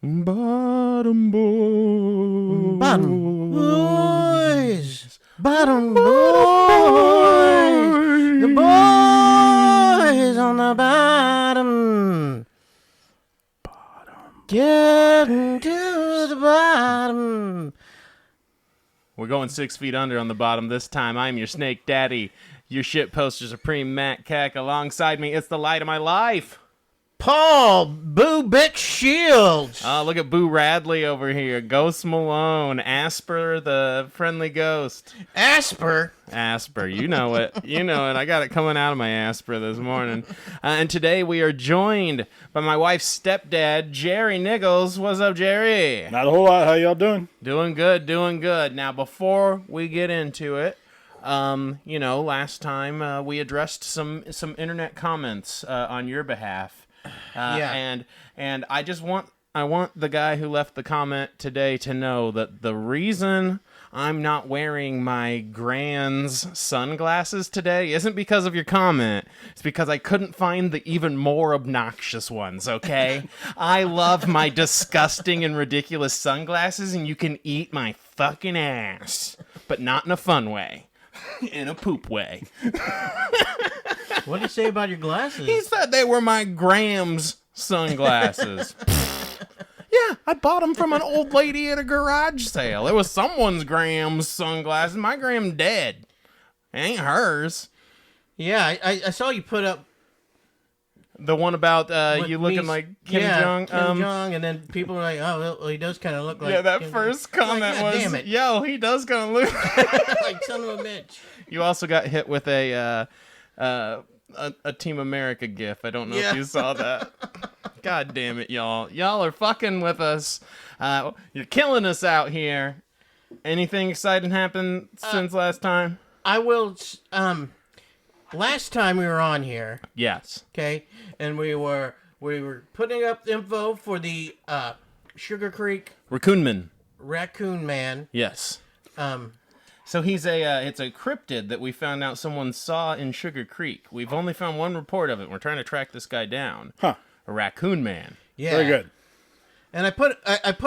Bottom boys. Bottom boys. Bottom boys. The boys on the bottom. Getting to the bottom. We're going 6 feet under on the bottom this time. I'm your snake daddy, your shitposter supreme Matt Cack. Alongside me, it's the light of my life, Paul Boo Bick Shields. Look at Boo Radley over here. Ghost Malone. Asper, the friendly ghost. Asper. You know it. You know it. I got it coming out of my Asper this morning. And today we are joined by my wife's stepdad, Jerry Nichols. What's up, Jerry? Not a whole lot. How y'all doing? Doing good, doing good. Now, before we get into it, last time we addressed some internet comments on your behalf. And I want the guy who left the comment today to know that the reason I'm not wearing my Grand's sunglasses today isn't because of your comment. It's because I couldn't find the even more obnoxious ones, okay? I love my disgusting and ridiculous sunglasses, and you can eat my fucking ass. But not in a fun way. In a poop way. What did he say about your glasses? He said they were my Graham's sunglasses. Yeah, I bought them from an old lady at a garage sale. It was someone's Graham's sunglasses. My Graham dead. It ain't hers. Yeah, I saw you put up the one about you looking like Kim Jong. Kim Jong, and then people are like, "Oh, well, he does kind of look like." Yeah, that Kim first comment like, was, damn it. "Yo, he does kind of look like son of a bitch." You also got hit with a Team America gif. I don't know if you saw that. God damn it, y'all. Y'all are fucking with us. You're killing us out here. Anything exciting happened since last time? I will. Last time we were on here, Yes. okay, and we were putting up info for the Sugar Creek Raccoon Man. Yes. So he's it's a cryptid that we found out someone saw in Sugar Creek. We've only found one report of it. We're trying to track this guy down. Huh. A raccoon man. Yeah. Very good. And I put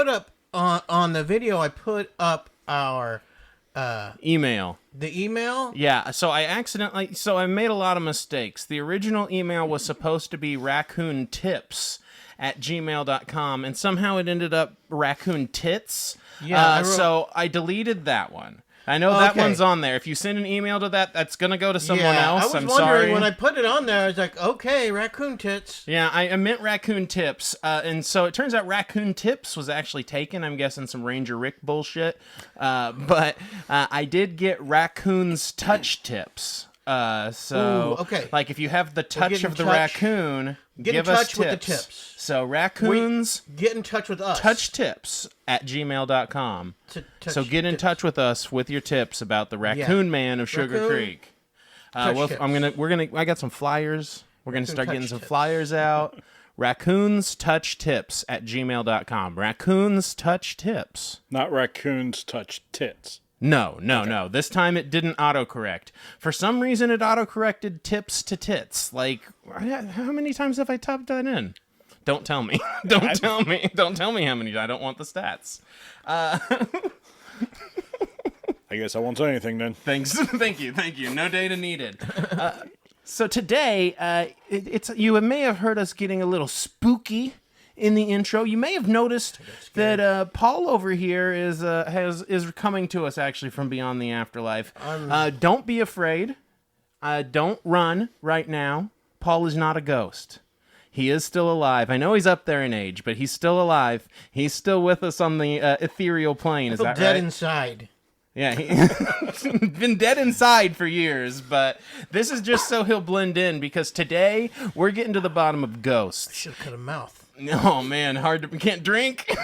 up on the video. I put up our Email. the email. Yeah, so I made a lot of mistakes. The original email was supposed to be raccoontips@gmail.com, and somehow it ended up raccoon tits. Yeah, so I deleted that one. I know that one's on there. If you send an email to that, that's going to go to someone else. I was I'm wondering sorry. when I put it on there, I was like, okay, raccoon tits. Yeah, I meant raccoon tips. And so it turns out raccoon tips was actually taken. I'm guessing some Ranger Rick bullshit. But I did get raccoon's touch tips. Ooh, okay. Like if you have the touch of the raccoon, give us tips. With the tips. So raccoons get in touch with us. touch tips @gmail.com. So get in touch with us with your tips about the raccoon man of Sugar Creek. I got some flyers. We're gonna start getting some flyers out. Raccoons touch tips @gmail.com. Raccoons touch tips. Not raccoons touch tits. No. This time it didn't autocorrect. For some reason, it autocorrected tips to tits. Like, how many times have I typed that in? Don't tell me. Don't tell me. Don't tell me how many. I don't want the stats. I guess I won't say anything then. Thanks. Thank you. No data needed. So today, you may have heard us getting a little spooky in the intro. You may have noticed that Paul over here is coming to us actually from beyond the afterlife. Don't be afraid. Don't run right now. Paul is not a ghost. He is still alive. I know he's up there in age, but he's still alive. He's still with us on the ethereal plane. Is that right? Dead inside. Yeah, he's been dead inside for years, but this is just so he'll blend in, because today we're getting to the bottom of ghosts. I should have cut a mouth. Oh man, can't drink.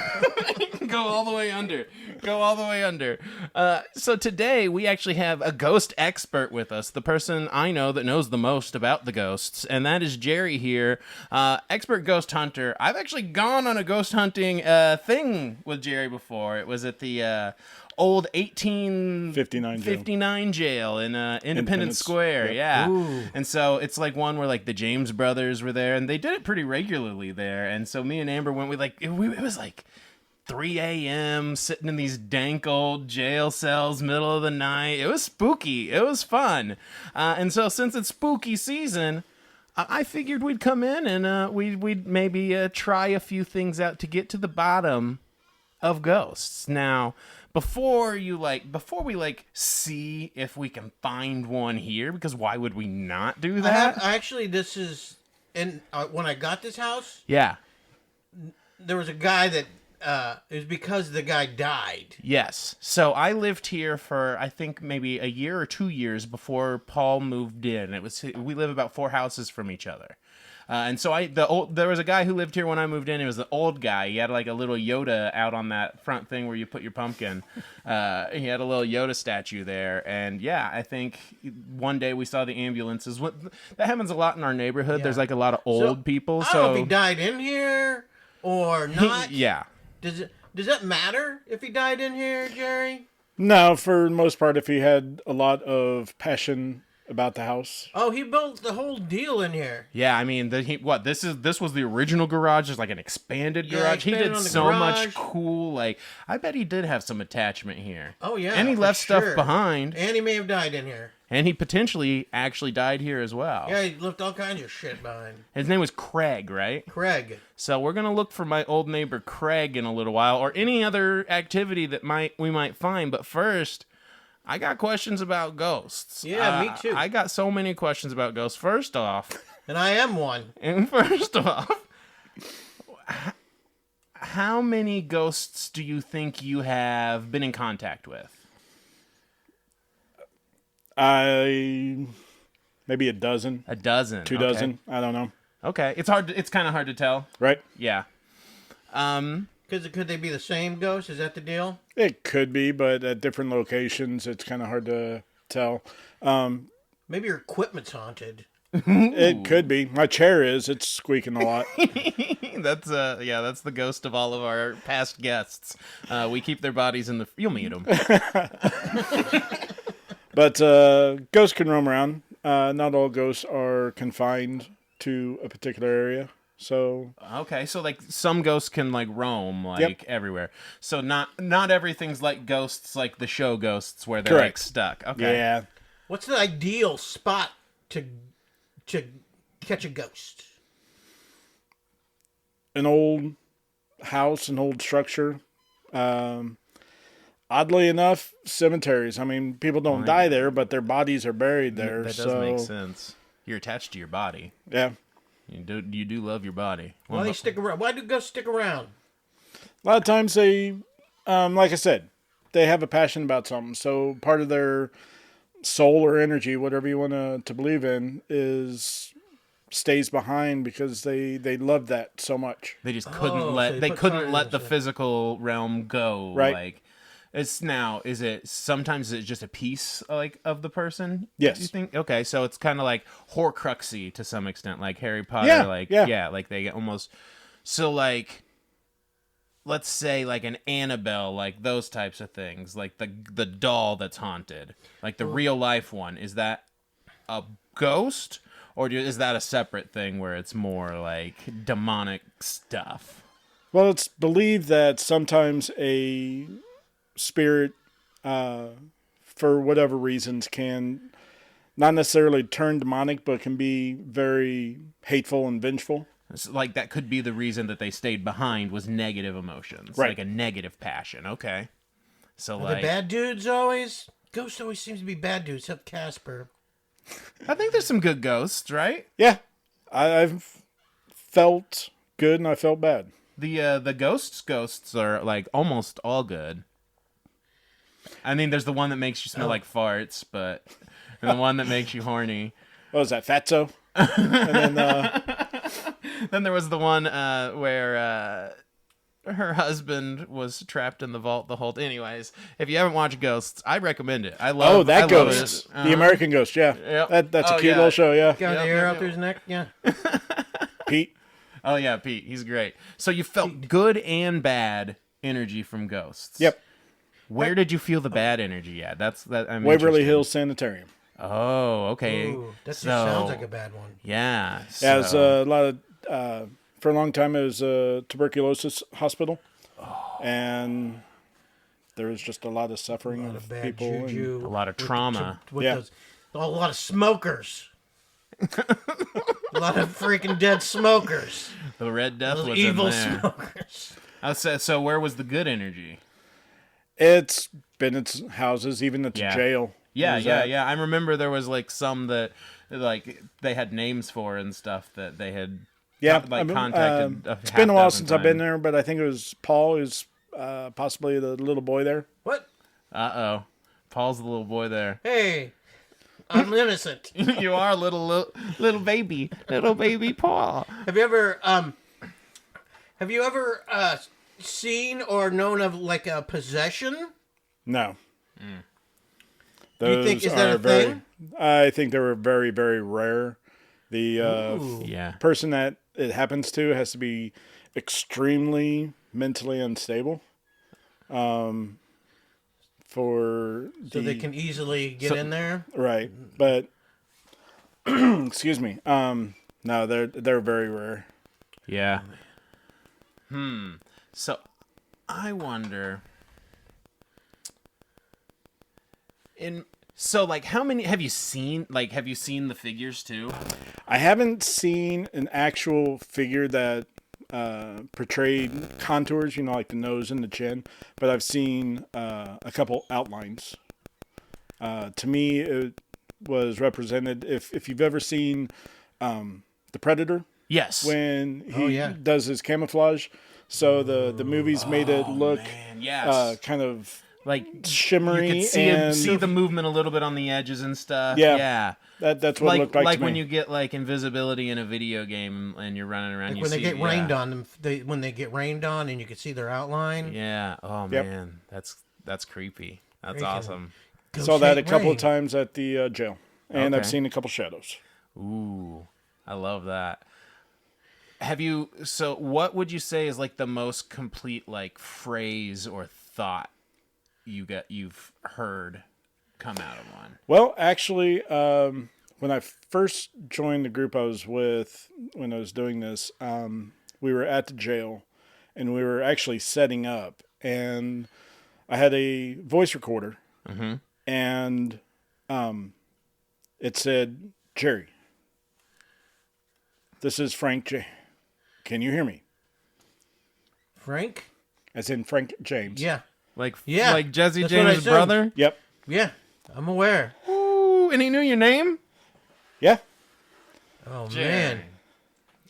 Go all the way under. Go all the way under. So today we actually have a ghost expert with us, the person I know that knows the most about the ghosts, and that is Jerry here, expert ghost hunter. I've actually gone on a ghost hunting thing with Jerry before. It was at the old 1859 jail in Independence Square. Yep. Yeah. Ooh. And so it's like one where like the James brothers were there, and they did it pretty regularly there. And so me and Amber went. It was like 3 a.m. sitting in these dank old jail cells, middle of the night. It was spooky. It was fun. And so since it's spooky season, I figured we'd come in and we'd maybe try a few things out to get to the bottom of ghosts. Now, before we see if we can find one here, because why would we not do that? This is, and when I got this house, Yeah. there was a guy that it was because the guy died. Yes. So I lived here for I think maybe a year or 2 years before Paul moved in. We live about 4 houses from each other. And so there was a guy who lived here when I moved in. It was the old guy. He had like a little Yoda out on that front thing where you put your pumpkin. He had a little Yoda statue there. And yeah, I think one day we saw the ambulances. That happens a lot in our neighborhood. Yeah. There's like a lot of old people. I don't know if he died in here or not. Yeah. Does that matter if he died in here, Jerry? No, for the most part, if he had a lot of passion about the house. Oh, he built the whole deal in here. Yeah, I mean, this was the original garage. It's like an expanded garage. He expanded did on the so garage. much cool. Like, I bet he did have some attachment here. Oh yeah, and he for left sure. stuff behind. And he may have died in here. And he potentially actually died here as well. Yeah, he left all kinds of shit behind. His name was Craig, right? Craig. So we're gonna look for my old neighbor Craig in a little while, or any other activity that we might find. But first, I got questions about ghosts. Yeah, me too. I got so many questions about ghosts. First off, And I am one. How many ghosts do you think you have been in contact with? Maybe a dozen. A dozen. 2 okay. dozen. I don't know. Okay, it's kind of hard to tell. Right? Yeah. Could they be the same ghost? Is that the deal? It could be, but at different locations, it's kind of hard to tell. Maybe your equipment's haunted. It could be. My chair is. It's squeaking a lot. That's the ghost of all of our past guests. We keep their bodies in the. You'll meet them. But ghosts can roam around. Not all ghosts are confined to a particular area. So Okay, so like some ghosts can like roam like everywhere. So not everything's like ghosts, like the show Ghosts, where they're like Correct. stuck. Okay. yeah, What's the ideal spot to catch a ghost? an old house, an old structure. Oddly enough, cemeteries. I mean, people don't die there, but their bodies are buried there. That does make sense. You're attached to your body. Yeah. You do love your body. Why they stick around? Why do ghosts stick around? A lot of times they, like I said, they have a passion about something. So part of their soul or energy, whatever you want to believe in, stays behind because they love that so much. They just couldn't so let they put time the into it. physical realm go. Right. Like is it sometimes it's just a piece like of the person? Yes. You think? Okay, so it's kind of like Horcruxy to some extent, like Harry Potter. Yeah, like yeah. like they get almost so like. Let's say like an Annabelle, like those types of things, like the doll that's haunted, like the real life one. Is that a ghost, or is that a separate thing where it's more like demonic stuff? Well, it's believed that sometimes a spirit, for whatever reasons, can not necessarily turn demonic, but can be very hateful and vengeful. It's like that could be the reason that they stayed behind was negative emotions, Right. like a negative passion. Okay, so Are like they bad dudes always? Ghosts always seems to be bad dudes, except Casper. I think there's some good ghosts, right? Yeah, I've felt good and I felt bad. The ghosts are like almost all good. I mean, there's the one that makes you smell like farts, but and the one that makes you horny. What was that, Fatso? And then Then there was the one where her husband was trapped in the vault the whole. Anyways, if you haven't watched Ghosts, I recommend it. I love. that I love Ghost, it. the American Ghost. Yeah, Yep. that's a Oh, cute yeah. little show. Yeah, Got the hair out through his neck. Yeah. Pete. Oh yeah, Pete. He's great. So you felt good and bad energy from Ghosts. Yep. Where did you feel the bad energy at? I'm Waverly interested. Hills Sanitarium. Oh, okay. Ooh, that just So- sounds like a bad one. Yeah. Yeah, it was so- a lot of. For a long time, it was a tuberculosis hospital, and there was just a lot of suffering A lot of of bad people. juju. a lot of trauma. With Yeah. a lot of smokers. A lot of freaking dead smokers. The Red Death Those was evil in there. smokers. So where was the good energy? It's been at houses, even at the Yeah. jail. Yeah, was yeah, at. yeah. I remember there was like some that like they had names for and stuff that they had Yeah, contacted. it's been a while since I've been there, but I think it was Paul, who's possibly the little boy there. What? Uh-oh. Paul's the little boy there. Hey, I'm innocent. You are little baby Paul. Have you ever seen or known of like a possession? No. Do you think- Those is that are a very, thing? I think they were very, very rare. The Ooh. Yeah. person that it happens to has to be extremely mentally unstable. For So they can easily get in there? right, but excuse me. No, they're very rare. Yeah. So I wonder how many have you seen the figures too? I haven't seen an actual figure that portrayed contours, like the nose and the chin, but I've seen a couple outlines. To me, it was represented. If you've ever seen The Predator, Yes. when he yeah. does his camouflage, so the movies made it look Man, yes. kind of like shimmery you could and see the movement a little bit on the edges and stuff. Yeah. Yeah. that's what it looked like to when me. you get like invisibility in a video game and you're running around. Like you when they see, get rained on them, when they get rained on and you can see their outline. Yeah. Oh Yep. man, that's creepy. That's Freaking- awesome. Saw that a Ghost couple rain. of times at the jail, and I've Okay. seen a couple shadows. Ooh, I love that. So what would you say is like the most complete like phrase or thought you've heard come out of one? Well, actually, when I first joined the group I was with when I was doing this, we were at the jail, and we were actually setting up, and I had a voice recorder, and it said, "Jerry, this is Frank J. Can you hear me?" Frank? As in Frank James. Yeah. Like Yeah, like Jesse that's what I James' said. brother? Yep. Yeah. I'm aware. Ooh, and he knew your name? Yeah. Oh, Jerry. man.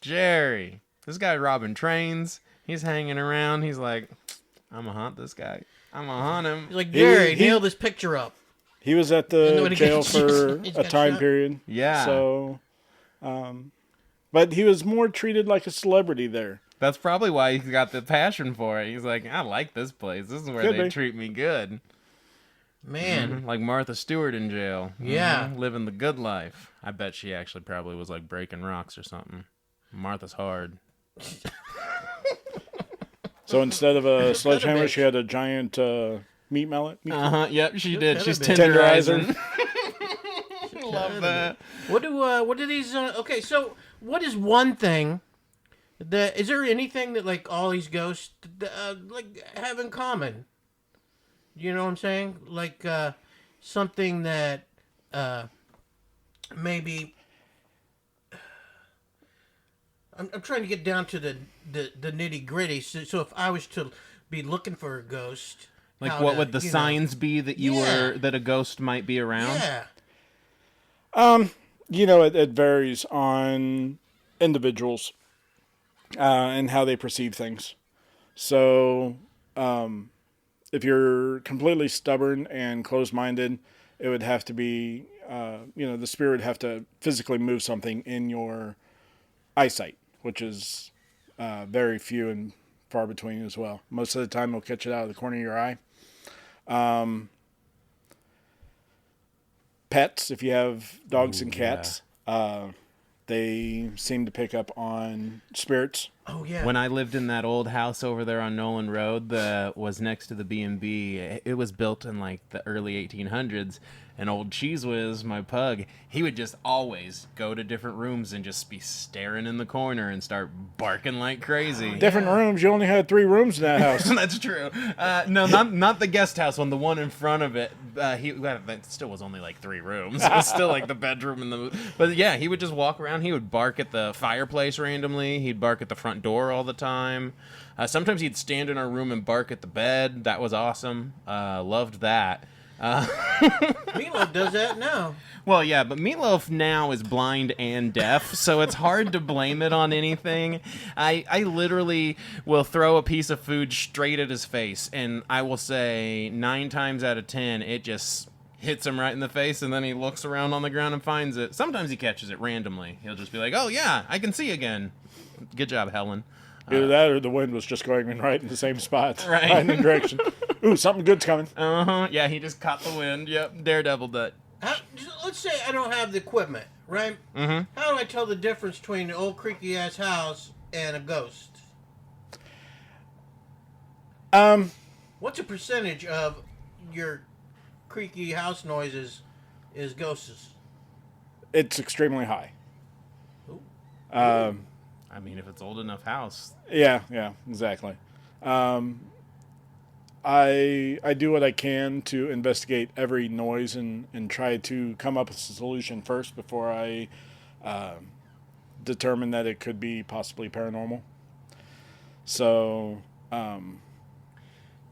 Jerry. This guy robbing trains. He's hanging around. He's like, I'm gonna hunt this guy. I'm gonna hunt him. He's like, Jerry, he- nail this picture up. He was at And the when he jail gets- for he's a got time shot. period. Yeah. So, but he was more treated like a celebrity there. That's probably why he's got the passion for it. He's like, I like this place. This is where Could they be. treat me good. Man. Like Martha Stewart in jail. Yeah. Living the good life. I bet she actually probably was like breaking rocks or something. Martha's hard. So instead of a sledgehammer, bitch. she had a giant meat mallet. Yep, she did. coulda She's been. tenderizing. Love that. What do these, okay, so what is one thing is there anything that like all these ghosts like have in common? You know what I'm saying? Like something that maybe I'm trying to get down to the nitty gritty. So if I was to be looking for a ghost, Like, how what to, would the you know- signs be that Yeah. that a ghost might be around? Yeah. It varies on individuals and how they perceive things. So, if you're completely stubborn and closed-minded, it would have to be, the spirit would have to physically move something in your eyesight, which is very few and far between as well. Most of the time, they'll catch it out of the corner of your eye. Pets, if you have dogs and cats, they seem to pick up on spirits. Oh yeah. When I lived in that old house over there on Nolan Road that was next to the B&B, it was built in like the early 1800s. And old Cheese Whiz, my pug, he would just always go to different rooms and just be staring in the corner and start barking like crazy. Different rooms. You only had 3 rooms in that house. That's true. No, not the guest house one. The one in front of it. That still was only like 3 rooms. It was still like the bedroom and the. But yeah, he would just walk around. He would bark at the fireplace randomly. He'd bark at the front door all the time. Sometimes he'd stand in our room and bark at the bed. That was awesome. Loved that. Meatloaf does that now. Well, yeah, but Meatloaf now is blind and deaf, so it's hard to blame it on anything. I literally will throw a piece of food straight at his face, and I will say 9 times out of 10, it just hits him right in the face, and then he looks around on the ground and finds it. Sometimes he catches it randomly. He'll just be like, oh, yeah, I can see again. Good job, Helen. Either that or the wind was just going right in the same spot. Right. In the direction. Ooh, something good's coming. Uh-huh. Yeah, he just caught the wind. Yep, daredeviled that. Let's say I don't have the equipment, right? Mm-hmm. How do I tell the difference between an old creaky-ass house and a ghost? What's a percentage of your creaky house noises is ghosts? It's extremely high. Ooh. I mean, if it's old enough house. Yeah, exactly. I do what I can to investigate every noise and try to come up with a solution first before I determine that it could be possibly paranormal. So,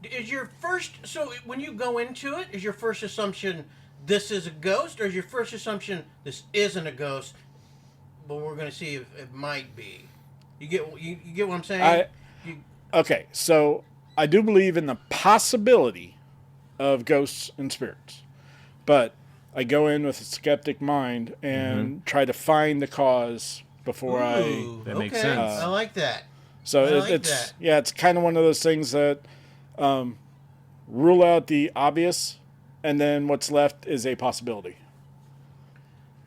is your first, so when you go into it, is your first assumption this is a ghost, or is your first assumption this isn't a ghost, but we're going to see if it might be? You get what I'm saying? Okay, so I do believe in the possibility of ghosts and spirits, but I go in with a skeptic mind and try to find the cause before That makes sense. I like that. So it's kind of one of those things that rule out the obvious, and then what's left is a possibility.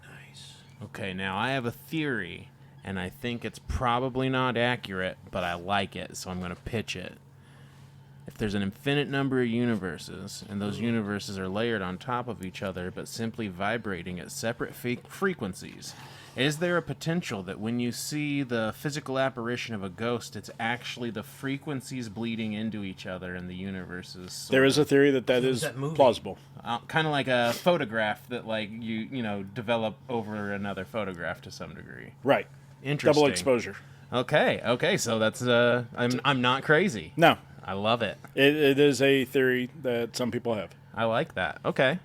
Nice. Okay, now I have a theory, and I think it's probably not accurate, but I like it, so I'm going to pitch it. If there's an infinite number of universes, and those universes are layered on top of each other, but simply vibrating at separate frequencies, is there a potential that when you see the physical apparition of a ghost, it's actually the frequencies bleeding into each other in the universes? There is a theory that is plausible. Kind of like a photograph that, like, you develop over another photograph to some degree. Right. Interesting. Double exposure. Okay, so that's I'm not crazy. No. I love it. It is a theory that some people have. I like that. Okay,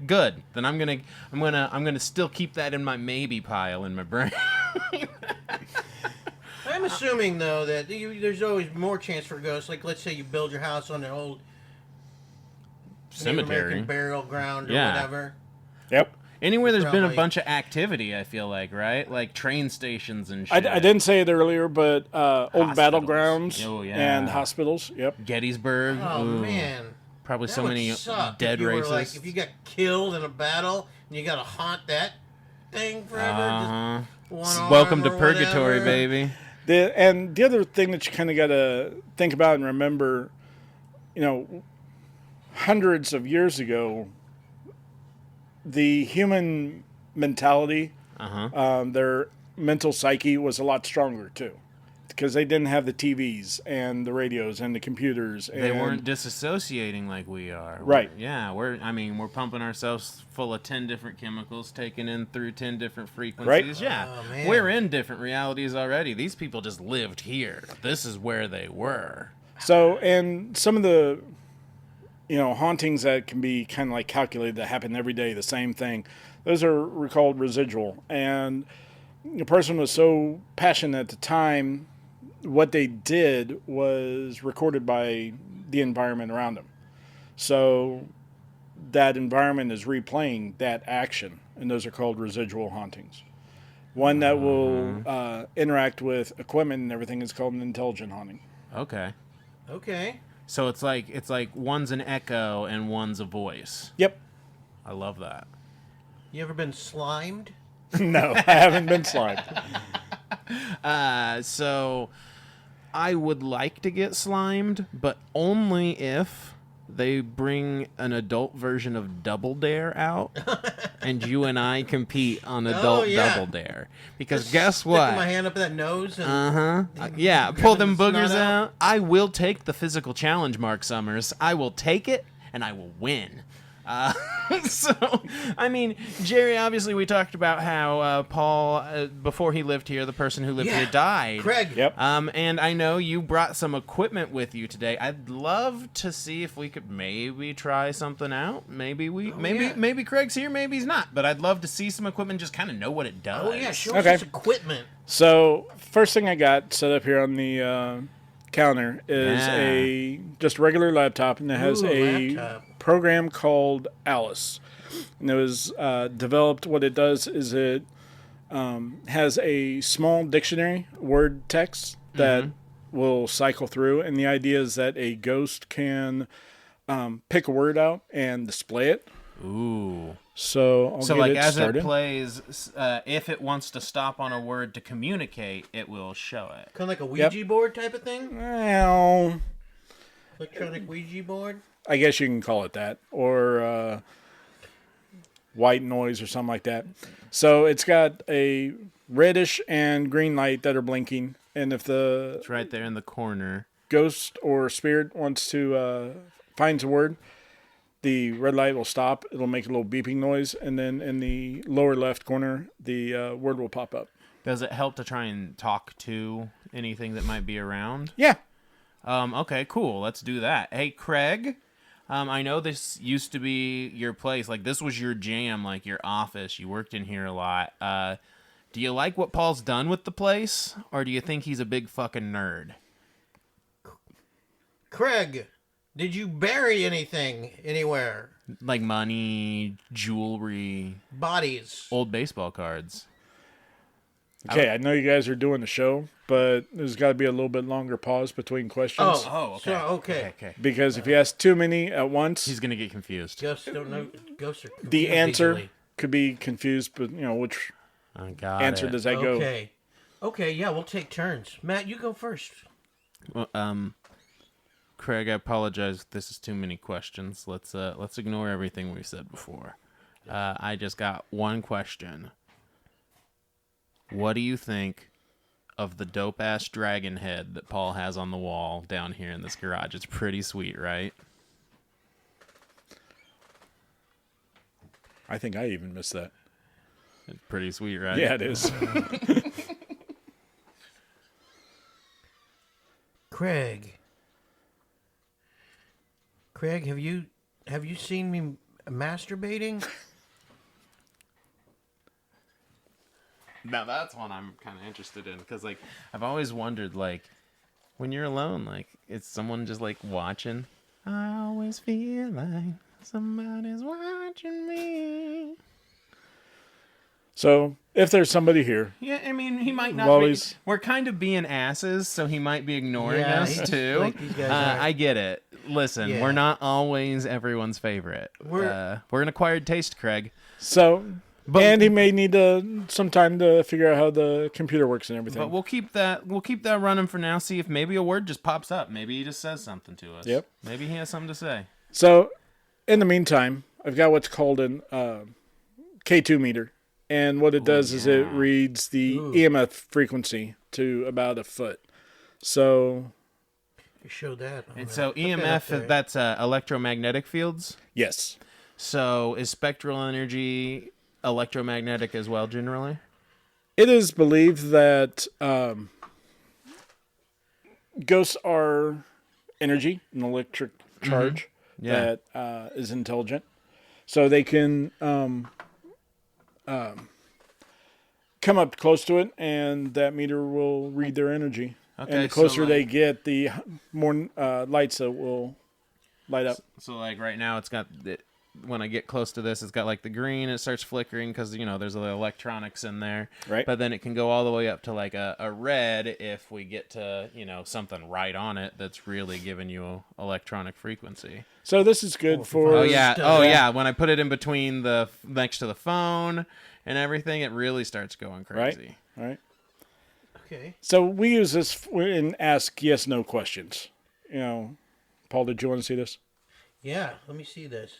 good. Then I'm gonna still keep that in my maybe pile in my brain. I'm assuming though that there's always more chance for ghosts. Like, let's say you build your house on an old cemetery, American burial ground or whatever. Yep. Anywhere there's been a bunch of activity, I feel like, right? Like train stations and shit. I didn't say it earlier, but old battlegrounds and hospitals. Yep. Gettysburg. Oh, ooh. Man. Probably That so would many suck dead if you were, racists. like, if you got killed in a battle and you got to haunt that thing forever. Just one Welcome arm to or purgatory, whatever. baby. And the other thing that you kind of got to think about and remember, hundreds of years ago, the human mentality, their mental psyche was a lot stronger too, because they didn't have the TVs and the radios and the computers. They weren't disassociating like we are. Right. We're pumping ourselves full of 10 different chemicals, taken in through 10 different frequencies. Right. Yeah. Oh, man. We're in different realities already. These people just lived here. This is where they were. So, and some of the, hauntings that can be kind of like calculated that happen every day, the same thing, those are called residual. And the person was so passionate at the time, what they did was recorded by the environment around them. So that environment is replaying that action, and those are called residual hauntings. One that will interact with equipment and everything is called an intelligent haunting. Okay. Okay. So it's like one's an echo and one's a voice. Yep. I love that. You ever been slimed? No, I haven't been slimed. So I would like to get slimed, but only if they bring an adult version of Double Dare out, and you and I compete on adult Double Dare. Because guess Sticking what? my hand up that nose and Yeah, pull them the snot boogers out. out. I will take the physical challenge, Mark Summers. I will take it, and I will win. So, I mean, Jerry, obviously we talked about how Paul, before he lived here, the person who lived here died. Craig. Yep. And I know you brought some equipment with you today. I'd love to see if we could maybe try something out. Maybe Craig's here, maybe he's not. But I'd love to see some equipment, just kind of know what it does. Oh yeah, show Okay. us this equipment. So, first thing I got set up here on the counter is a just regular laptop, and it has a laptop. program called Alice. And it was developed. What it does is it has a small dictionary, word text that will cycle through, and the idea is that a ghost can pick a word out and display it. Ooh. So I'll So, get like, it as started. it plays, if it wants to stop on a word to communicate, it will show it. Kind of like a Ouija board type of thing. Well, Electronic Ouija board. I guess you can call it that, or white noise or something like that. So it's got a reddish and green light that are blinking, and if the It's right there in the corner. ghost or spirit wants to finds a word, the red light will stop. It'll make a little beeping noise, and then in the lower left corner, the word will pop up. Does it help to try and talk to anything that might be around? Yeah. Okay, cool. Let's do that. Hey, Craig, I know this used to be your place. Like, this was your jam, like your office. You worked in here a lot. Do you like what Paul's done with the place, or do you think he's a big fucking nerd? Craig, did you bury anything anywhere? Like money, jewelry, Bodies. old baseball cards. Okay, I know you guys are doing the show, but there's got to be a little bit longer pause between questions. Oh, okay. So, okay. Okay. Because if you ask too many at once, He's gonna get confused. Ghosts don't know. Ghosts are the confused answer easily. could be confused, but which I got answer it. does that go? Okay. Okay, yeah, we'll take turns. Matt, you go first. Well, Craig, I apologize if this is too many questions. Let's ignore everything we said before. I just got one question. What do you think of the dope ass dragon head that Paul has on the wall down here in this garage? It's pretty sweet, right? I think I even missed that. It's pretty sweet, right? Yeah, it is. Craig, have you seen me masturbating? Now that's one I'm kind of interested in because, like, I've always wondered, like, when you're alone, like, is someone just like watching? I always feel like somebody's watching me. So if there's somebody here, Yeah, I mean, he might not Always- be. We're kind of being asses, so he might be ignoring Yeah, us, he's too. like these guys are. I get it. Listen, Yeah. we're not always everyone's favorite. We're an acquired taste, Craig. so But- and he may need some time to figure out how the computer works and everything. But we'll keep that running for now. See if maybe a word just pops up. Maybe he just says something to us. Yep. Maybe he has something to say. So in the meantime, I've got what's called an K2 meter. And what it does is it reads the EMF frequency to about a foot. So, You showed that. And so EMF, that's electromagnetic fields. yes. So is spectral energy electromagnetic as well, generally? It is believed that ghosts are energy, an electric charge Yeah. that is intelligent. So they can come up close to it, and that meter will read their energy. Okay, And the so, closer they like- get, the more lights that will light up. So like right now, it's got when I get close to this, it's got like the green. It starts flickering because there's the electronics in there. Right. But then it can go all the way up to like a red if we get to something right on it that's really giving you electronic frequency. So this is good for. Oh yeah. When I put it in between next to the phone and everything, it really starts going crazy. Right. Okay. So we use this and ask yes/no questions. Paul, did you want to see this? Yeah. Let me see this.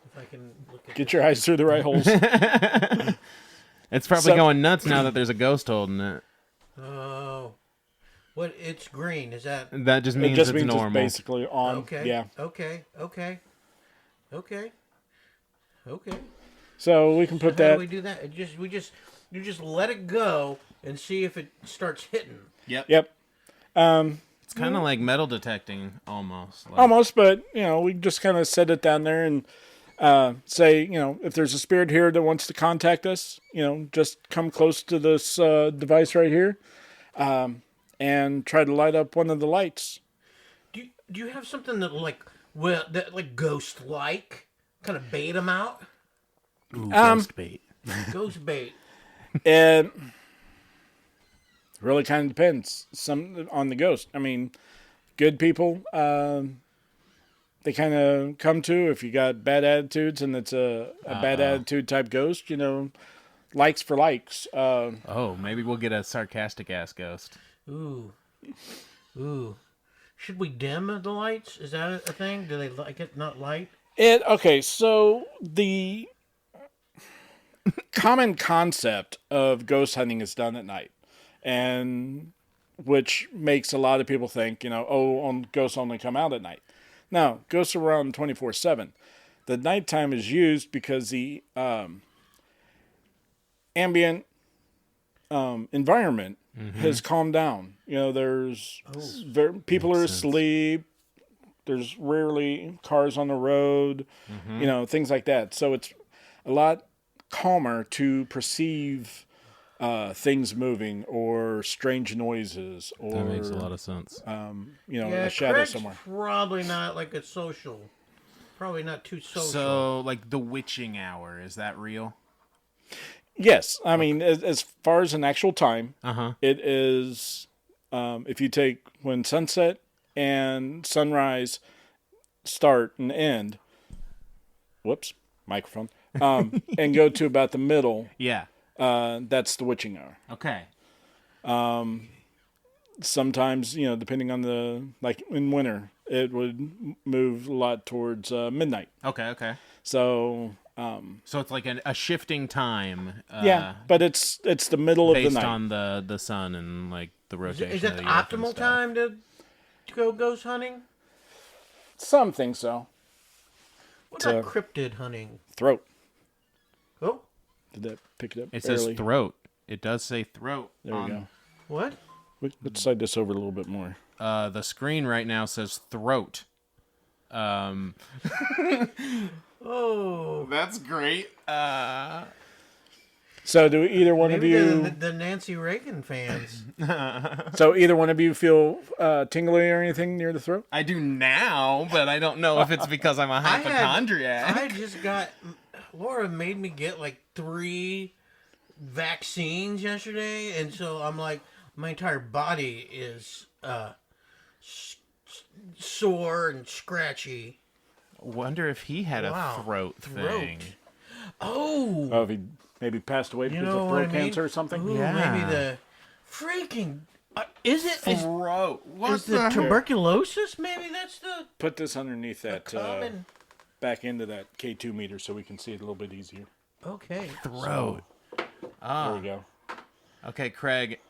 If I can look at Get your eyes through the right holes. It's probably going nuts now that there's a ghost holding it. Oh. What? It's green. Is that? That just means It just it's means normal. it's basically on. Okay. Yeah. Okay. So we can put How that. do we do that? You just let it go and see if it starts hitting. Yep. It's kind of like metal detecting almost. almost, but we just kind of set it down there and say, if there's a spirit here that wants to contact us, just come close to this device right here, and try to light up one of the lights. Do you have something that ghost like kind of bait them out? Ooh, ghost bait. Ghost bait. It really kind of depends on the ghost. I mean, good people, they kind of come to if you got bad attitudes and it's a bad attitude type ghost, likes for likes. Maybe we'll get a sarcastic ass ghost. Ooh. Should we dim the lights? Is that a thing? Do they like it not light? Okay, so the common concept of ghost hunting is done at night, and which makes a lot of people think, ghosts only come out at night. No, ghosts are around 24/7. The nighttime is used because the ambient environment has calmed down. There's people are asleep. There's rarely cars on the road, things like that. So it's a lot calmer to perceive things moving or strange noises. Or That makes a lot of sense. A shadow Craig's somewhere. Probably not like a social. Probably not too social. So, like the witching hour, is that real? Yes, I mean as far as an actual time, it is. If you take when sunset and sunrise start and end, microphone, and go to about the middle. Yeah. That's the witching hour. Okay. Sometimes, depending on like in winter, it would move a lot towards midnight. Okay. So. So it's like a shifting time. But it's the middle of the night. Based on the sun and like the rotation. Is that the optimal time to go ghost hunting? Some think so. What about cryptid hunting? Throat. Oh. Did that pick it up? It barely? says throat. It does say throat. There we go. What? Let's slide this over a little bit more. The screen right now says throat. Oh, that's great. So do either one of you... the Nancy Reagan fans. So either one of you feel tingly or anything near the throat? I do now, but I don't know if it's because I'm a hypochondriac. I just got... Laura made me get like 3 vaccines yesterday, and so I'm like, my entire body is sore and scratchy. Wonder if he had a throat thing. Oh, if he maybe passed away because of throat cancer or something? Ooh, Yeah. Maybe the freaking... is it... Throat. What Is the tuberculosis? Maybe that's the... Put this underneath that, common... back into that K2 meter so we can see it a little bit easier. Okay. Throat. There we go. Okay, Craig.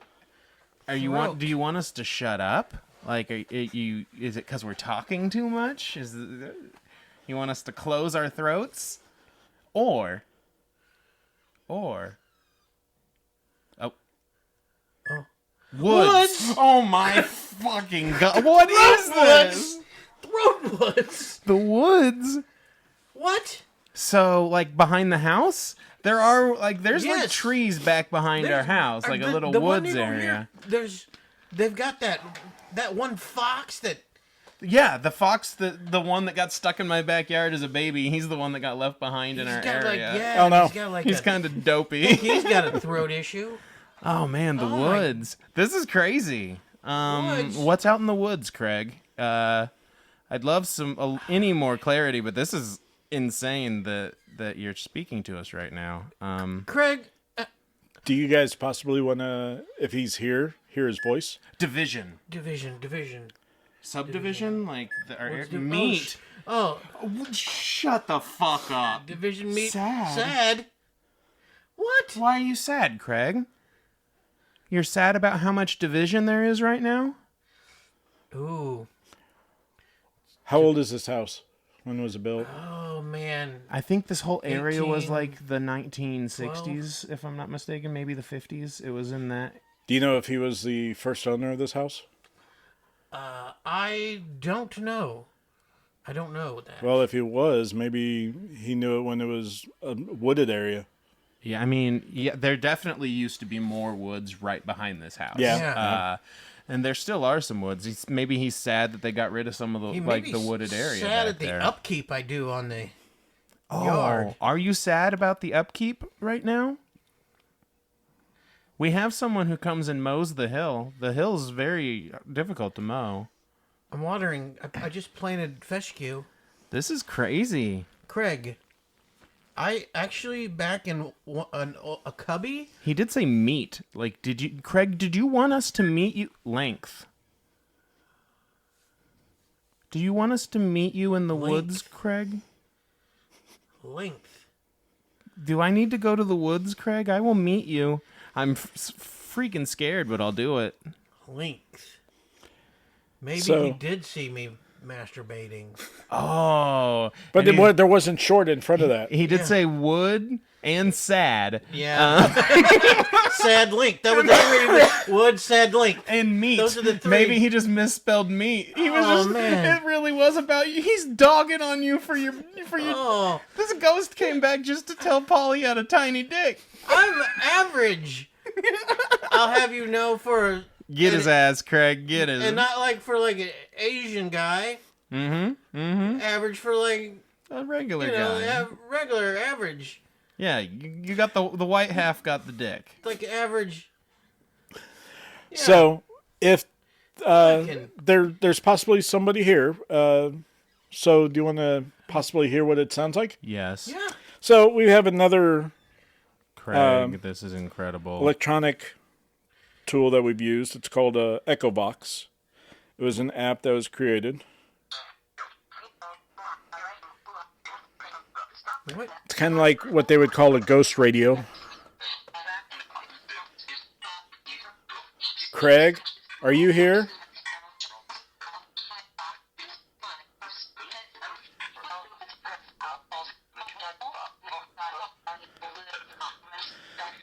Do you want us to shut up? Like, is it because we're talking too much? You want us to close our throats? Or. Woods. Oh my fucking god. What is this? Throat woods. The woods. What? So, like, behind the house? There's like Yes. trees back behind our house, like a little the one woods over area. Here, they've got that one fox that Yeah, the fox, the one that got stuck in my backyard as a baby, he's the one that got left behind in our area. Oh, no. He's kind of dopey. He's got a throat issue. Oh man, the woods. This is crazy. Woods. What's out in the woods, Craig? I'd love any more clarity, but this is insane that you're speaking to us right now. Craig, Do you guys possibly want to, if he's here, hear his voice? Division. Subdivision? Like meat. Oh, shut the fuck up. division meat. Sad. What? Why are you sad, Craig? You're sad about how much division there is right now? Ooh. How old is this house? When was it built? Oh man. I think this whole area was 18, like the 1960s, if I'm not mistaken, maybe the 50s. It was in that. Do you know if he was the first owner of this house? I don't know. I don't know that. Well, if he was, maybe he knew it when it was a wooded area. Yeah, I mean, there definitely used to be more woods right behind this house. Yeah. And there still are some woods. Maybe he's sad that they got rid of some of the wooded area. Sad back at the there. upkeep I do on the yard. Are you sad about the upkeep right now? We have someone who comes and mows the hill. The hill's very difficult to mow. I'm watering. I just planted fescue. This is crazy. Craig, I actually back in a cubby. He did say meat. Like, Craig, did you want us to meet you? Length. Do you want us to meet you in the woods, Craig? Length. Do I need to go to the woods, Craig? I will meet you. I'm freaking scared, but I'll do it. Length. Maybe So- he did see me masturbating. Oh. But and there wasn't short in front of that. he did say wood and sad. Yeah. Sad link. That was the wood. Sad link. And meat. Those are the three. Maybe he just misspelled meat. He was man. It really was about you. He's dogging on you for your. Oh, This ghost came back just to tell Paul he had a tiny dick. I'm average. I'll have you know for. Get his ass, Craig. Get his. And not like for like an Asian guy. Average for like A regular guy. regular average. Yeah, you got the white half got the dick. Like average. Yeah. So if Can- there's possibly somebody here, so do you want to possibly hear what it sounds like? Yes. Yeah. So we have another Craig, this is incredible. electronic tool that we've used. It's called EchoVox. It was an app that was created. What? It's kind of like what they would call a ghost radio. Craig, are you here?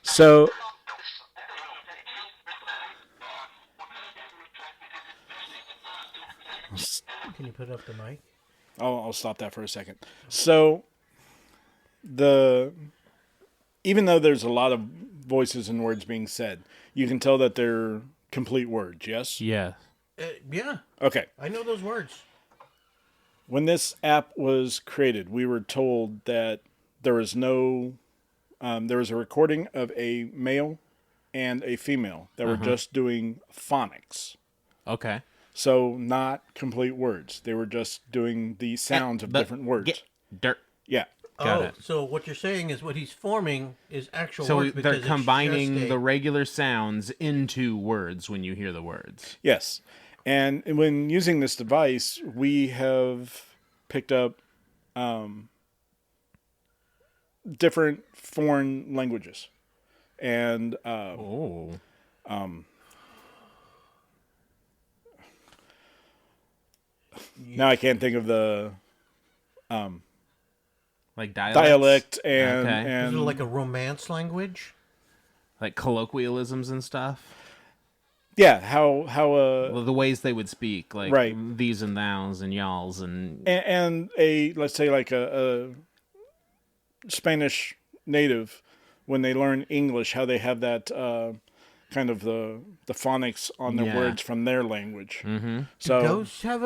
So Can you put up the mic? I'll stop that for a second. So even though there's a lot of voices and words being said, you can tell that they're complete words, yes? Yeah. Yeah, Okay. I know those words. When this app was created, we were told that there was there was a recording of a male and a female that were just doing phonics. Okay. So not complete words. They were just doing the sounds of different words. Get dirt. Yeah. Got it. So what you're saying is what he's forming is actual So words because they're it's combining just a- the regular sounds into words when you hear the words. Yes. And when using this device, we have picked up different foreign languages. And now I can't think of the Like dialects? dialect and, Okay. Is and it like a romance language? Like colloquialisms and stuff? yeah, how Well, the ways they would speak, like Right. these and thous and y'alls and and a let's say like a Spanish native, when they learn English, how they have that kind of the phonics on the Yeah. words from their language. Mm-hmm. So Ghosts have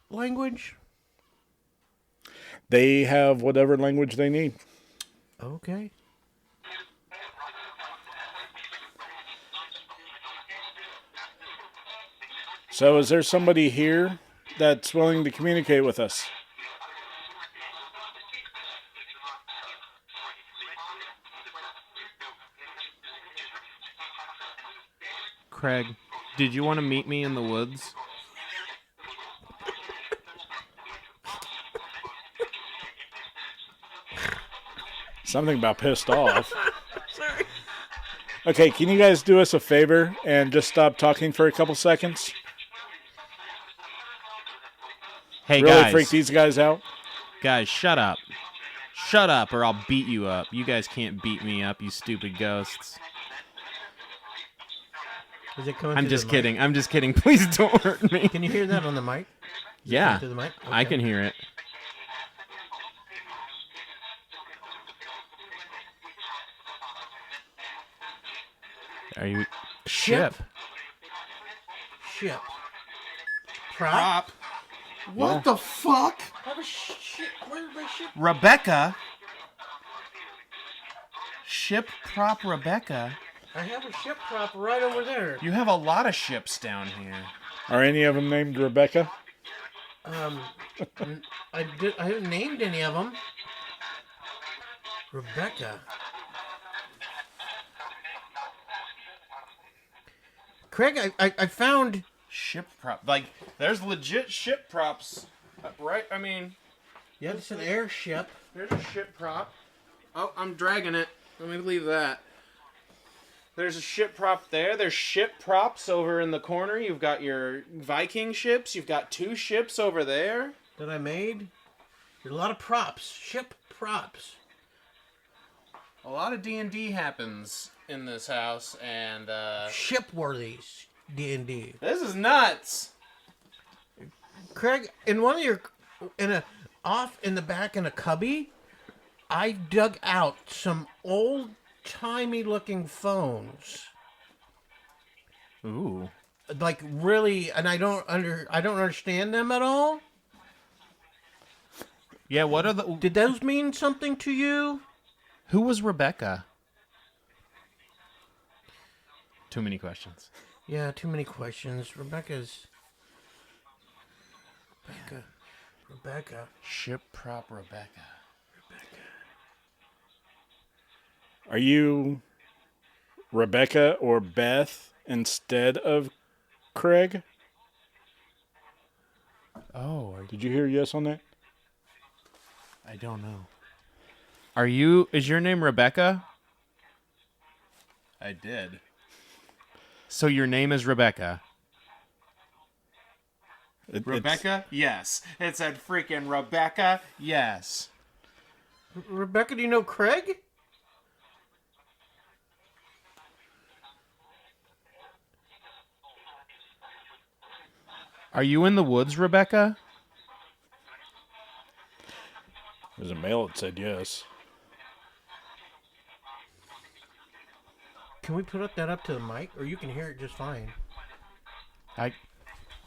language? They have whatever language they need. Okay. So is there somebody here that's willing to communicate with us? Craig, did you want to meet me in the woods? Something about pissed off. Sorry. Okay, can you guys do us a favor and just stop talking for a couple seconds? Hey, really guys. freak these guys out? Guys, shut up. Shut up or I'll beat you up. You guys can't beat me up, you stupid ghosts. Is it coming I'm through just the kidding. I'm just kidding. Please don't hurt me. mic? Can you hear that on the mic? Yeah. Through the mic? I Okay. can hear it. Are you... Ship. Prop. What the fuck? I have a ship. Where's my ship? Rebecca? Ship prop Rebecca? I have a ship prop right over there. You have a lot of ships down here. Are any of them named Rebecca? I haven't named any of them. Rebecca. Craig, I found Ship prop. Like, there's legit ship props. Right? I mean... Yeah, it's an airship. There's a ship prop. Oh, I'm dragging it. Let me leave that. There's a ship prop there. There's ship props over in the corner. You've got your Viking ships. You've got 2 ships over there. That I made. There's a lot of props. Ship props. A lot of D&D happens in this house, and Shipworthies. D&D. this is nuts. Craig, in one of your... Off in the back in a cubby, I dug out some old-timey looking phones. Ooh. Like really, and I don't understand them at all. Yeah, what are the... Did those mean something to you? Who was Rebecca? Too many questions. Yeah, too many questions. Rebecca. Ship prop Rebecca. Are you Rebecca or Beth instead of Craig? Oh, Did you hear yes on that? I don't know. Is your name Rebecca? I did. So your name is Rebecca? Rebecca? Yes. It said freaking Rebecca? Yes. Rebecca, do you know Craig? Are you in the woods, Rebecca? There's a male that said yes. Can we put that up to the mic, or you can hear it just fine? Let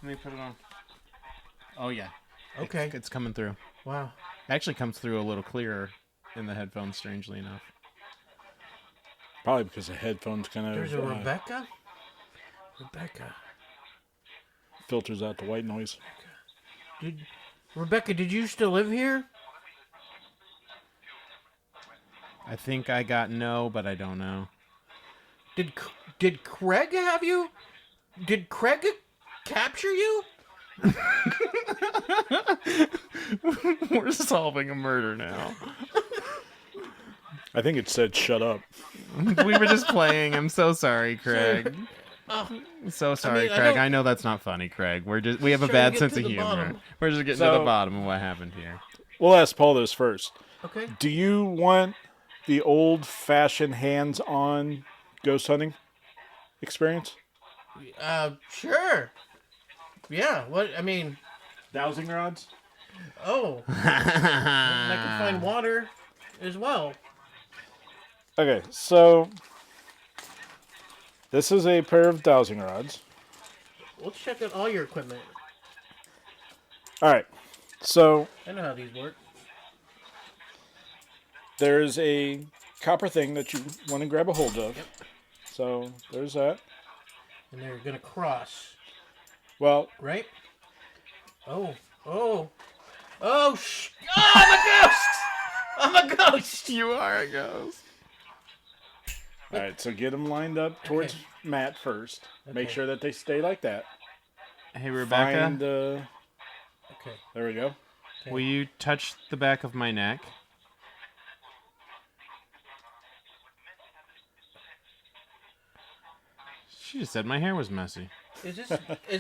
me put it on. Oh, yeah. Okay. It's coming through. Wow. It actually comes through a little clearer in the headphones, strangely enough. Probably because the headphones kind of... There's a Rebecca? Rebecca. filters out the white noise. Rebecca, did you still live here? I think I got no, but I don't know. Did Craig have you? Did Craig capture you? We're solving a murder now. I think it said shut up. We were just playing. I'm so sorry, Craig. So sorry, Craig. I know that's not funny, Craig. We have a bad sense of humor. Bottom. We're just getting to the bottom of what happened here. We'll ask Paul this first. Okay. Do you want the old-fashioned hands-on ghost hunting experience? Sure. Yeah. What? I mean. Dowsing rods? Oh. I can find water as well. Okay, so this is a pair of dowsing rods. Let's check out all your equipment. All right. So I know how these work. there's a copper thing that you want to grab a hold of. Yep. So there's that. And they're gonna cross, Well, right? Oh, oh, oh! Oh, I'm a ghost! I'm a ghost! You are a ghost. all right. So get them lined up towards Okay. Matt first. Make Okay. sure that they stay like that. Hey, Rebecca, Find. Okay. There we go. will you touch the back of my neck? She just said my hair was messy. Is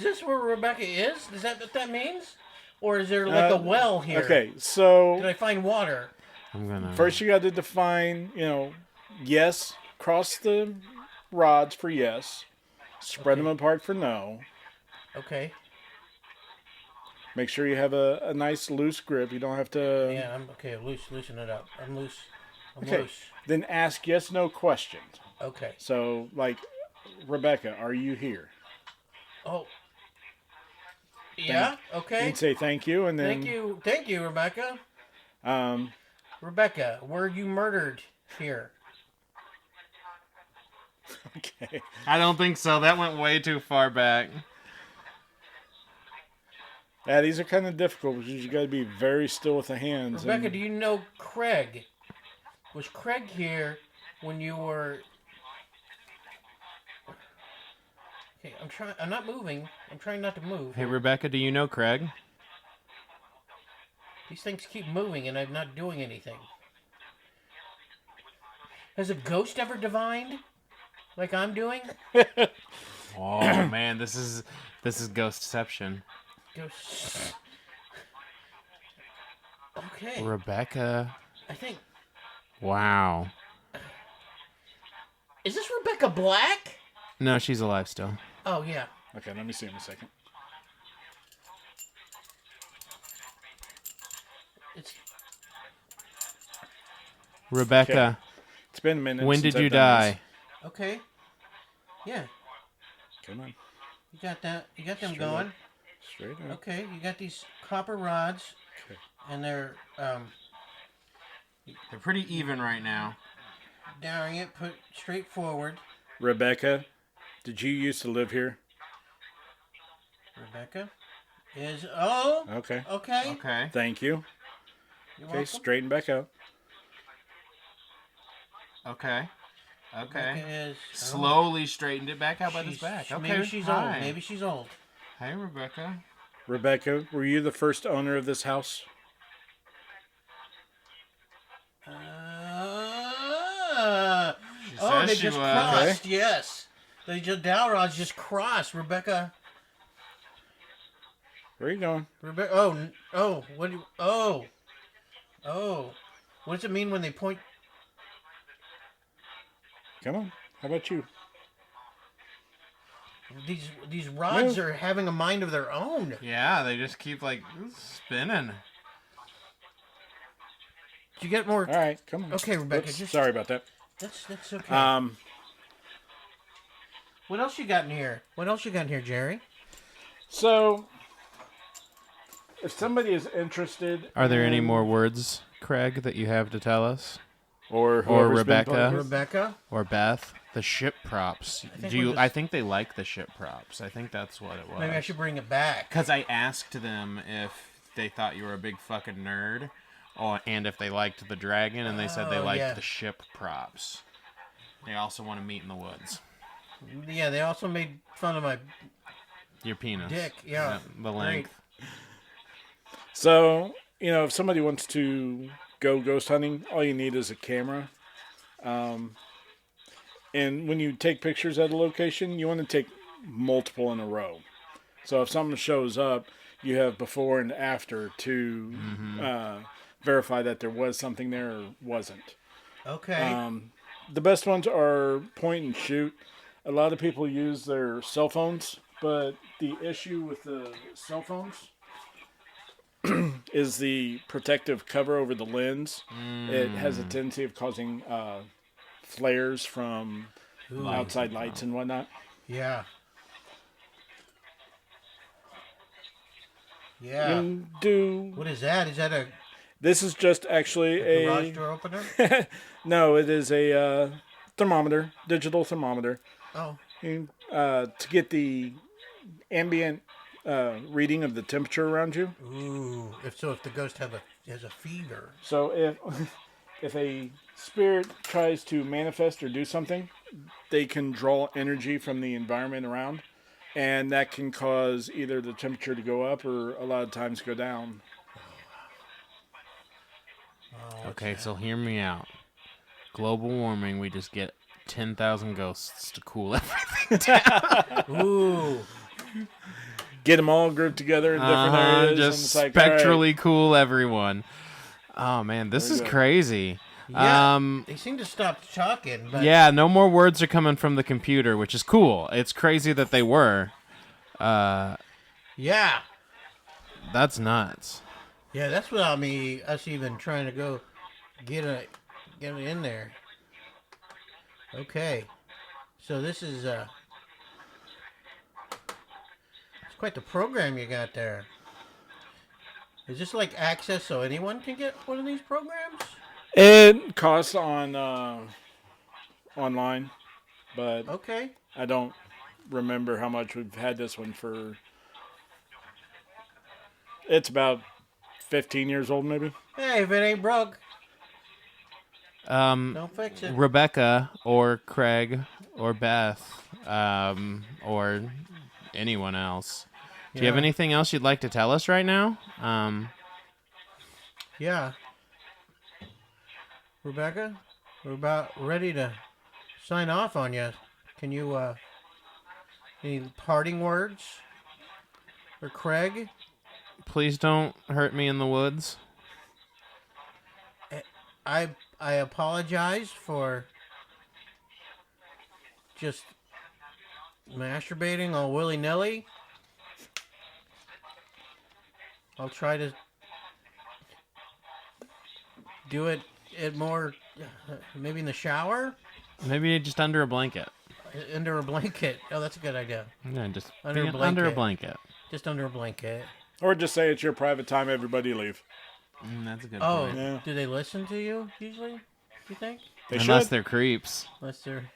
this where Rebecca is? Is that what that means? Or is there like a well here? Okay. So Did I find water? I'm gonna. first you got to define. Yes. Cross the rods for yes. Spread Okay. them apart for no. Okay. Make sure you have a nice loose grip. You don't have to. Yeah, I'm okay. Loosen it up. I'm loose. I'm Okay. loose. Then ask yes no questions. Okay. So like, Rebecca, are you here? Oh. Yeah. You Okay. can say thank you, and then Thank you, Rebecca. Um, Rebecca, were you murdered here? okay. I don't think so. That went way too far back. Yeah, these are kind of difficult because you got to be very still with the hands. Rebecca, and- do you know Craig? Was Craig here when you were? Okay, I'm trying. I'm not moving. I'm trying not to move. Hey, Rebecca, do you know Craig? These things keep moving, and I'm not doing anything. Has a ghost ever divined, like I'm doing? Oh man, this is ghostception. Ghost. Okay. Rebecca. I think. Wow. Is this Rebecca Black? No, she's alive still. Oh yeah. Okay, let me see in a second. It's Rebecca, It's been a minute. when since did you I've done this. die? okay. Yeah. Come on, You got that. You got them Straight up. going. straight up. Okay. You got these copper rods, Okay. and they're They're pretty even right now. down it. Put straight forward. Rebecca, did you used to live here? Rebecca is Okay. okay. Okay. Thank you. You're Okay, welcome. straighten back out. Okay. Okay. Rebecca is Slowly straightened it back out by his back. Okay. Maybe she's hi. old. Maybe she's old. Hey, Rebecca. Rebecca, were you the first owner of this house? Oh, says they she just was. crossed. Yes, they just dowel rods just crossed. Rebecca. Where are you going? Rebecca. Oh. What? Oh. What does it mean when they point? Come on. How about you? These rods Move. are having a mind of their own. Yeah, they just keep like spinning. Did you get more? All right, come on. Okay, Rebecca. Oops, Just sorry about that. That's okay. Um, What else you got in here? What else you got in here, Jerry? so if somebody is interested, Are there any in- more words, Craig, that you have to tell us? or whoever's been Rebecca? playing- Rebecca. Or Beth? The ship props. think Do you? we're just- I think they like the ship props. I think that's what it was. Maybe I should bring it back. Because I asked them if they thought you were a big fucking nerd, and if they liked the dragon, and they said they Oh, liked yeah. the ship props. They also want to meet in the woods. Yeah, they also made fun of my Your penis. dick. Yeah. The length. So, if somebody wants to go ghost hunting, all you need is a camera. And when you take pictures at a location, you want to take multiple in a row. So if something shows up, you have before and after to verify that there was something there or wasn't. Okay. The best ones are point and shoot. A lot of people use their cell phones, but the issue with the cell phones is the protective cover over the lens. It has a tendency of causing flares from outside lights and whatnot. Yeah. You Yeah. can do. What is that? Is that a This is just actually garage door opener? No, it is a thermometer, digital thermometer. Oh. To get the ambient reading of the temperature around you. Ooh. If the ghost has a fever. So if a spirit tries to manifest or do something, they can draw energy from the environment around, and that can cause either the temperature to go up or a lot of times go down. Okay, so hear me out. Global warming, we just get 10,000 ghosts to cool everything. Ooh. Get them all grouped together in different areas. Just and it's like, spectrally cool everyone. Oh man, this is crazy. Yeah. They seem to stop talking. But... Yeah, no more words are coming from the computer, which is cool. It's crazy that they were. Yeah. That's nuts. Yeah, that's without us even trying to go get it in there. Okay. So this is it's quite the program you got there. Is this like access so anyone can get one of these programs? It costs on online, but Okay. I don't remember how much we've had this one for. It's about 15 years old, maybe. Hey, if it ain't broke, don't fix it. Rebecca or Craig or Beth or anyone else. Do you have anything else you'd like to tell us right now? Yeah. Rebecca, we're about ready to sign off on you. Can you, any parting words? Or Craig? Please don't hurt me in the woods. I apologize for just masturbating all willy-nilly. I'll try to do it more, maybe in the shower? Maybe just under a blanket. Under a blanket. Oh, that's a good idea. Yeah, just Under a under a blanket. blanket. Just under a blanket. Or just say it's your private time, everybody leave. That's a good Oh, point. Yeah. do they listen to you usually? Do you think? They Unless should. they're creeps. Unless they're,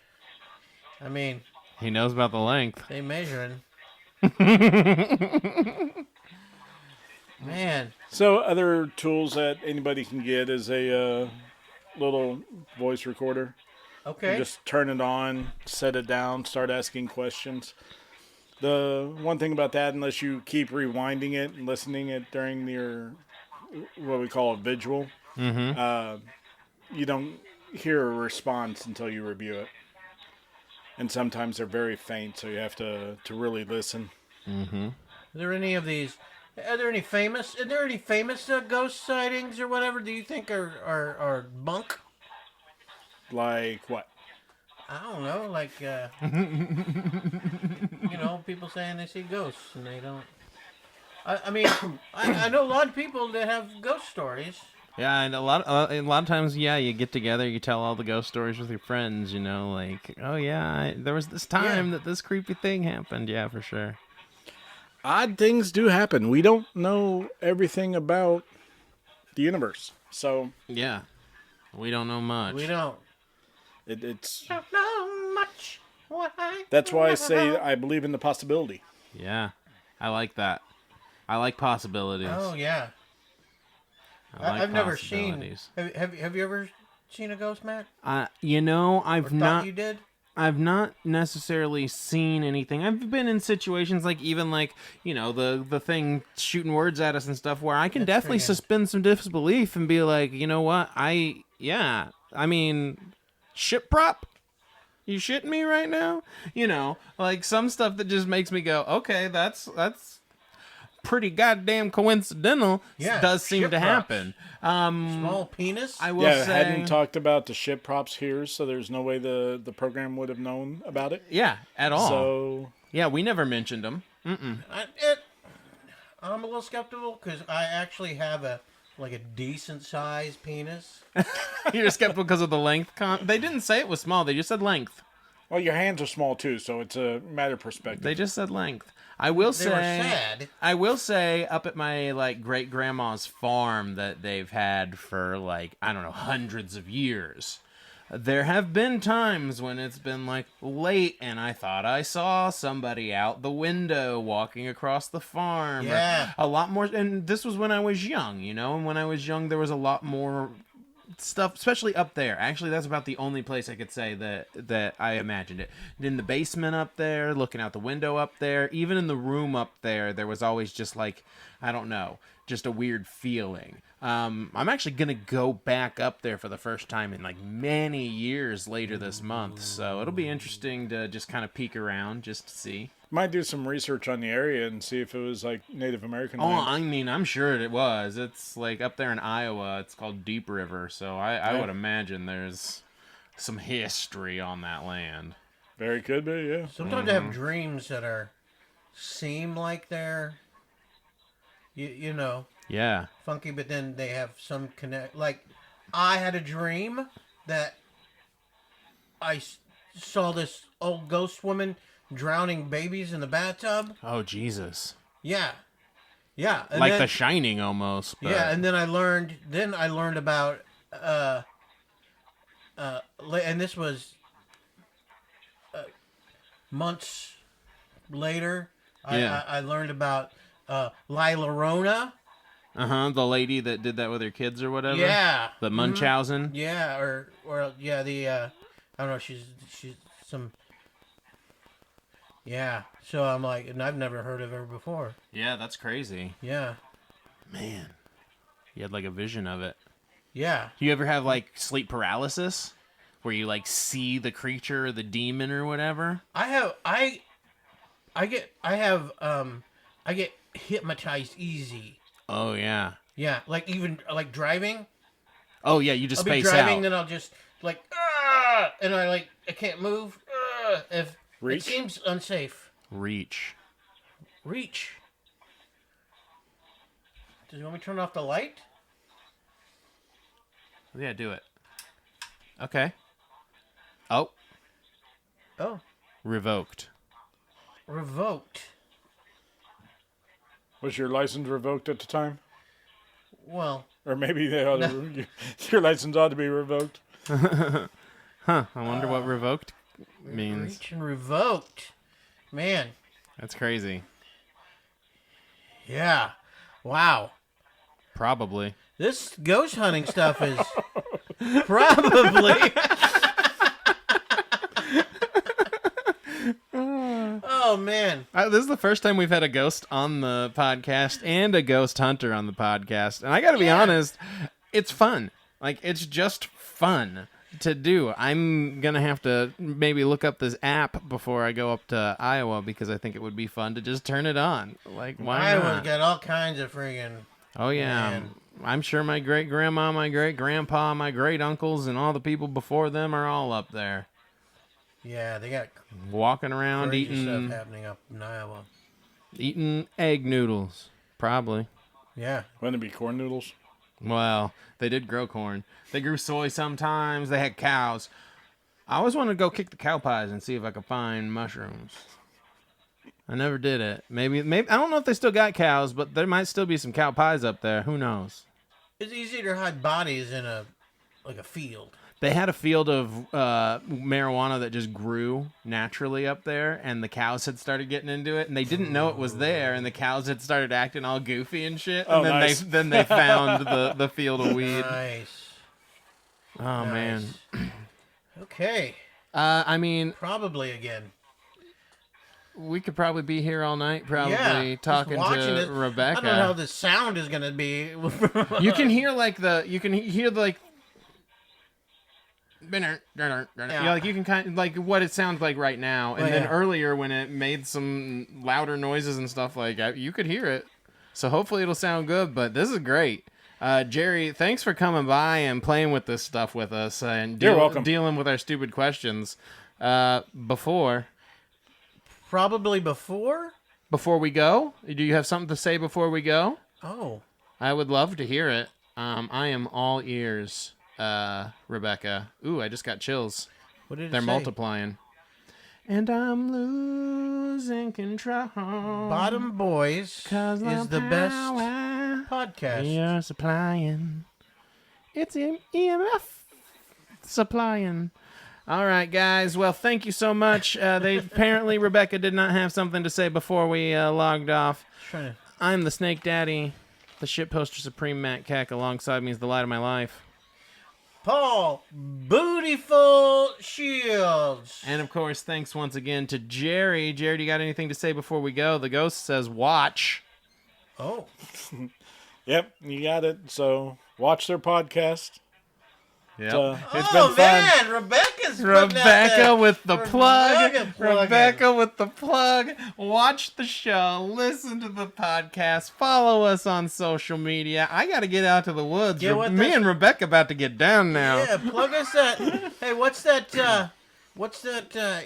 I mean, He knows about the length. they measuring. Man. So other tools that anybody can get is a little voice recorder. Okay. You just turn it on, set it down, start asking questions. The one thing about that, unless you keep rewinding it and listening it during your what we call a vigil, you don't hear a response until you review it. And sometimes they're very faint, so you have to really listen. Are there any of these? Are there any famous ghost sightings or whatever? Do you think are bunk? Like what? I don't know, like people saying they see ghosts and they don't. I mean, I know a lot of people that have ghost stories. Yeah, and a lot of times, yeah, you get together, you tell all the ghost stories with your friends, like, oh yeah, there was this time that this creepy thing happened. Yeah, for sure. Odd things do happen. We don't know everything about the universe, so Yeah, we don't know much. We don't. it's. Don't know much. That's why I say I believe in the possibility. Yeah, I like that. I like possibilities. Oh yeah. I like I've never seen. possibilities. Have you ever seen a ghost, Matt? I've Or thought not. you did? I've not necessarily seen anything. I've been in situations like even like the thing shooting words at us and stuff where I can definitely suspend some disbelief and be like, you know what? I mean, ship prop. You shitting me right now? Like some stuff that just makes me go, okay, that's pretty goddamn coincidental. Yeah, does seem ship to props. happen. Small penis. I will Yeah, say, hadn't talked about the ship props here, so there's no way the program would have known about it. yeah, at all. So Yeah, we never mentioned them. I'm a little skeptical because I actually have a decent sized penis. You're skeptical because of the length. They didn't say it was small. They just said length. Well, your hands are small too, so it's a matter of perspective. They just said length. I will They were sad. I will say up at my great grandma's farm that they've had for I don't know, hundreds of years. There have been times when it's been late and I thought I saw somebody out the window walking across the farm. Yeah. A lot more, and this was when I was young, and when I was young there was a lot more stuff, especially up there. Actually, that's about the only place I could say that I imagined it. In the basement up there, looking out the window up there, even in the room up there, there was always just I don't know, just a weird feeling. I'm actually gonna go back up there for the first time in many years later this month, so it'll be interesting to just kind of peek around just to see. Might do some research on the area and see if it was Native American Oh, land. I mean, I'm sure it was. It's up there in Iowa. It's called Deep River, so I would imagine there's some history on that land. Very could be, yeah. Sometimes I have dreams that seem like they're, you know, Yeah. funky, but then they have some connect. I had a dream that I saw this old ghost woman drowning babies in the bathtub. Oh, Jesus. Yeah. Yeah. And The Shining almost. But... Yeah, and then I learned about and this was months later. Yeah. I learned about Lila Rona. The lady that did that with her kids or whatever. Yeah. The Munchausen. Yeah, or the I don't know, she's some. Yeah, so I'm and I've never heard of her before. Yeah, that's crazy. Yeah. Man, you had a vision of it. Yeah. You ever have sleep paralysis, where you see the creature or the demon or whatever? I get hypnotized easy. Oh yeah. Yeah, even driving. Oh yeah, you just I'll be space driving, out. then I'll just and I can't move. If Reach? It seems unsafe. Reach. Reach. Do you want me to turn off the light? Yeah, do it. Okay. Oh, Oh, revoked. revoked. Was your license revoked at the time? Well, Or maybe your license ought to be revoked. Huh, I wonder what revoked means. reach and revoked. Man, That's crazy. yeah. Wow. Probably. This ghost hunting stuff is probably. Oh man. This is the first time we've had a ghost on the podcast and a ghost hunter on the podcast. And I gotta be honest, it's fun. It's just fun to do. I'm gonna have to maybe look up this app before I go up to Iowa because I think it would be fun to just turn it on. Why Iowa's not? got all kinds of friggin'. Oh yeah. Man. I'm sure my great grandma, my great grandpa, my great uncles, and all the people before them are all up there. Yeah, they got Walking around crazy stuff eating happening up in Iowa. egg noodles. Probably. Yeah. Wouldn't it be corn noodles? Well, they did grow corn. They grew soy sometimes. They had cows. I always wanted to go kick the cow pies and see if I could find mushrooms. I never did it. Maybe I don't know if they still got cows, but there might still be some cow pies up there. Who knows? It's easier to hide bodies in a field. They had a field of marijuana that just grew naturally up there, and the cows had started getting into it, and they didn't know it was there, and the cows had started acting all goofy and shit. And Oh, then nice. they found the field of weed. Nice. Oh man. Okay. I mean, Probably again. we could probably be here all night, probably Yeah. just talking watching to it. Rebecca. I don't know how the sound is gonna be. You can hear you can kind of what it sounds like right now, and then yeah. earlier when it made some louder noises and stuff you could hear it. So hopefully it'll sound good. But this is great, Jerry. Thanks for coming by and playing with this stuff with us and You're welcome. dealing with our stupid questions. Before we go, do you have something to say before we go? Oh. I would love to hear it. I am all ears, Rebecca. Ooh, I just got chills. What did it They're say? multiplying. and I'm losing control. Bottom Boys is the best podcast. You're supplying. It's EMF supplying. All right, guys. Well, thank you so much. Apparently Rebecca did not have something to say before we logged off. I'm the Snake Daddy, the Shitposter Supreme Matt Keck. Alongside me is the light of my life, Paul Bootyful Shields. and of course, thanks once again to Jerry. Jerry, do you got anything to say before we go? The ghost says, "Watch." Oh, Yep, you got it. So watch their podcast. Yep. It's been fun. Rebecca's Rebecca with the plug. plugging. Rebecca with the plug. Watch the show. Listen to the podcast. Follow us on social media. I got to get out to the woods. Yeah, Me and Rebecca about to get down now. Yeah, plug us that. Hey, what's that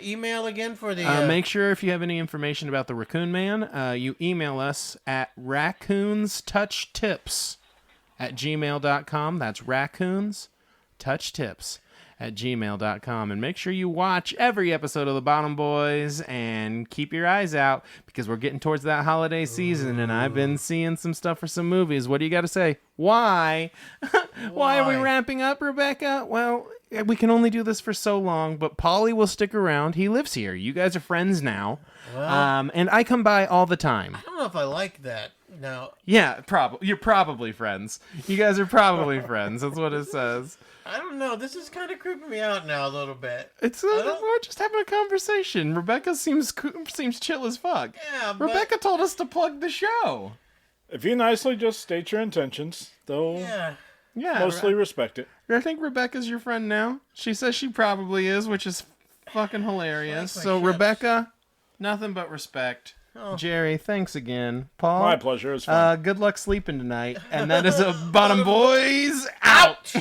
email again for the... Make sure if you have any information about the Raccoon Man, you email us at raccoonstouchtips@gmail.com. That's raccoonstouchtips@gmail.com. And make sure you watch every episode of The Bottom Boys and keep your eyes out because we're getting towards that holiday season and I've been seeing some stuff for some movies. What do you got to say? Why? Why are we ramping up, Rebecca? Well, we can only do this for so long, but Paulie will stick around. He lives here. You guys are friends now. Well, And I come by all the time. I don't know if I like that. No. Yeah, you're probably friends. You guys are probably friends. That's what it says. I don't know. This is kind of creeping me out now a little bit. We're just having a conversation. Rebecca seems chill as fuck. Yeah, but... Rebecca told us to plug the show. If you nicely just state your intentions, they'll mostly respect it. I think Rebecca's your friend now. She says she probably is, which is fucking hilarious. So, Rebecca, nothing but respect. Oh. Jerry, thanks again. Paul, my pleasure. It's fun. Good luck sleeping tonight. And that is a Bottom Boys out.